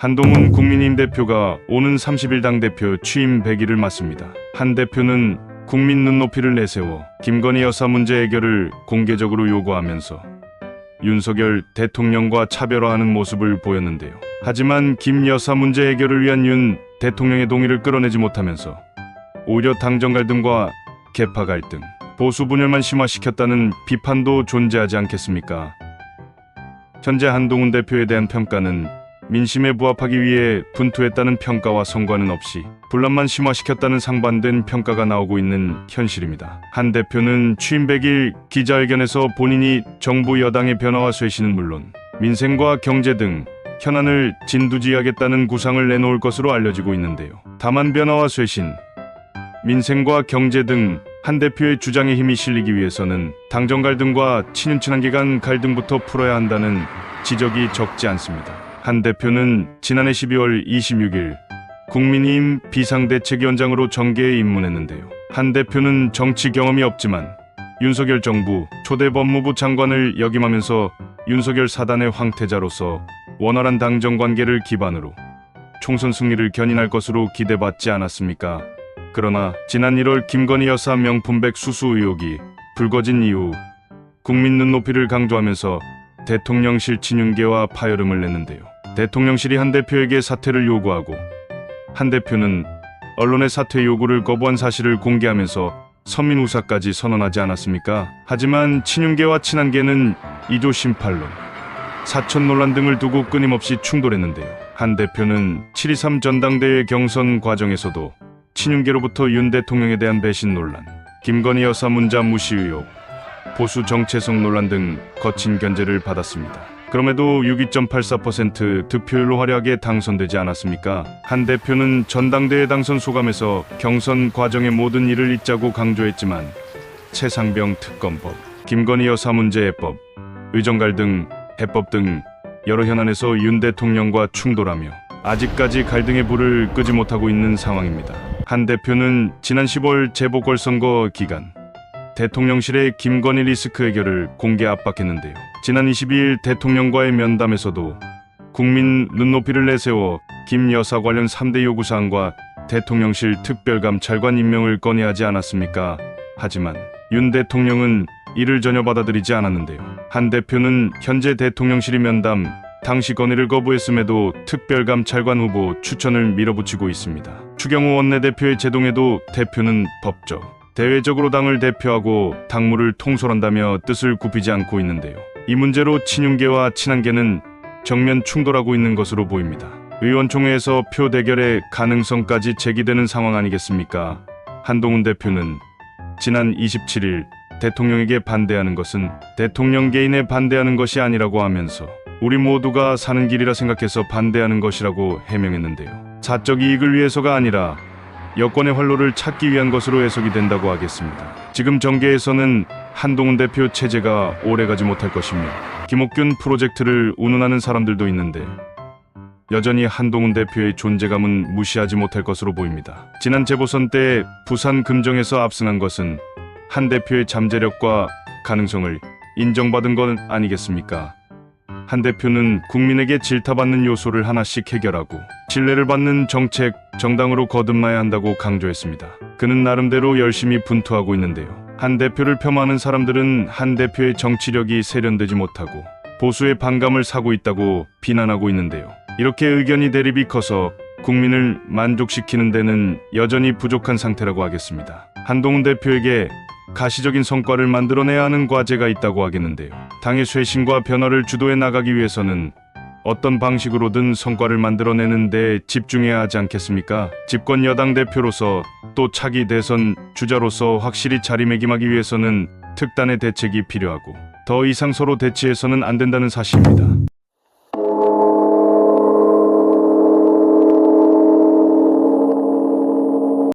한동훈 국민의힘 대표가 오는 30일 당대표 취임 100일을 맞습니다. 한 대표는 국민 눈높이를 내세워 김건희 여사 문제 해결을 공개적으로 요구하면서 윤석열 대통령과 차별화하는 모습을 보였는데요. 하지만 김 여사 문제 해결을 위한 윤 대통령의 동의를 끌어내지 못하면서 오히려 당정 갈등과 계파 갈등, 보수 분열만 심화시켰다는 비판도 존재하지 않겠습니까? 현재 한동훈 대표에 대한 평가는 민심에 부합하기 위해 분투했다는 평가와 성과는 없이 분란만 심화시켰다는 상반된 평가가 나오고 있는 현실입니다. 한 대표는 취임 100일 기자회견에서 본인이 정부 여당의 변화와 쇄신은 물론 민생과 경제 등 현안을 진두지휘하겠다는 구상을 내놓을 것으로 알려지고 있는데요. 다만 변화와 쇄신, 민생과 경제 등 한 대표의 주장에 힘이 실리기 위해서는 당정 갈등과 친윤친한계 간 갈등부터 풀어야 한다는 지적이 적지 않습니다. 한 대표는 지난해 12월 26일 국민의힘 비상대책위원장으로 정계에 입문했는데요. 한 대표는 정치 경험이 없지만 윤석열 정부 초대 법무부 장관을 역임하면서 윤석열 사단의 황태자로서 원활한 당정 관계를 기반으로 총선 승리를 견인할 것으로 기대받지 않았습니까? 그러나 지난 1월 김건희 여사 명품백 수수 의혹이 불거진 이후 국민 눈높이를 강조하면서 대통령실 친윤계와 파열음을 냈는데요. 대통령실이 한 대표에게 사퇴를 요구하고 한 대표는 언론의 사퇴 요구를 거부한 사실을 공개하면서 선민우사까지 선언하지 않았습니까? 하지만 친윤계와 친한계는 2조 심판론, 사천 논란 등을 두고 끊임없이 충돌했는데요. 한 대표는 7.23 전당대회 경선 과정에서도 친윤계로부터 윤 대통령에 대한 배신 논란, 김건희 여사 문자 무시 의혹, 보수 정체성 논란 등 거친 견제를 받았습니다. 그럼에도 62.84% 득표율로 화려하게 당선되지 않았습니까? 한 대표는 전당대회 당선 소감에서 경선 과정의 모든 일을 잊자고 강조했지만 최상병 특검법, 김건희 여사 문제 해법, 의정갈등, 해법 등 여러 현안에서 윤 대통령과 충돌하며 아직까지 갈등의 불을 끄지 못하고 있는 상황입니다. 한 대표는 지난 10월 재보궐선거 기간 대통령실의 김건희 리스크 해결을 공개 압박했는데요. 지난 22일 대통령과의 면담에서도 국민 눈높이를 내세워 김 여사 관련 3대 요구사항과 대통령실 특별감찰관 임명을 건의하지 않았습니까? 하지만 윤 대통령은 이를 전혀 받아들이지 않았는데요. 한 대표는 현재 대통령실이 면담 당시 건의를 거부했음에도 특별감찰관 후보 추천을 밀어붙이고 있습니다. 추경호 원내대표의 제동에도 대표는 법적, 대외적으로 당을 대표하고 당무를 통솔한다며 뜻을 굽히지 않고 있는데요. 이 문제로 친윤계와 친한계는 정면 충돌하고 있는 것으로 보입니다. 의원총회에서 표 대결의 가능성까지 제기되는 상황 아니겠습니까? 한동훈 대표는 지난 27일 대통령에게 반대하는 것은 대통령 개인에 반대하는 것이 아니라고 하면서 우리 모두가 사는 길이라 생각해서 반대하는 것이라고 해명했는데요. 사적 이익을 위해서가 아니라 여권의 활로를 찾기 위한 것으로 해석이 된다고 하겠습니다. 지금 정계에서는 한동훈 대표 체제가 오래가지 못할 것이며 김옥균 프로젝트를 운운하는 사람들도 있는데 여전히 한동훈 대표의 존재감은 무시하지 못할 것으로 보입니다. 지난 재보선 때 부산 금정에서 압승한 것은 한 대표의 잠재력과 가능성을 인정받은 건 아니겠습니까? 한 대표는 국민에게 질타받는 요소를 하나씩 해결하고 신뢰를 받는 정책, 정당으로 거듭나야 한다고 강조했습니다. 그는 나름대로 열심히 분투하고 있는데요. 한 대표를 폄하하는 사람들은 한 대표의 정치력이 세련되지 못하고 보수의 반감을 사고 있다고 비난하고 있는데요. 이렇게 의견이 대립이 커서 국민을 만족시키는 데는 여전히 부족한 상태라고 하겠습니다. 한동훈 대표에게 가시적인 성과를 만들어내야 하는 과제가 있다고 하겠는데요. 당의 쇄신과 변화를 주도해 나가기 위해서는 어떤 방식으로든 성과를 만들어내는 데 집중해야 하지 않겠습니까? 집권 여당 대표로서 또 차기 대선 주자로서 확실히 자리매김하기 위해서는 특단의 대책이 필요하고 더 이상 서로 대치해서는 안 된다는 사실입니다.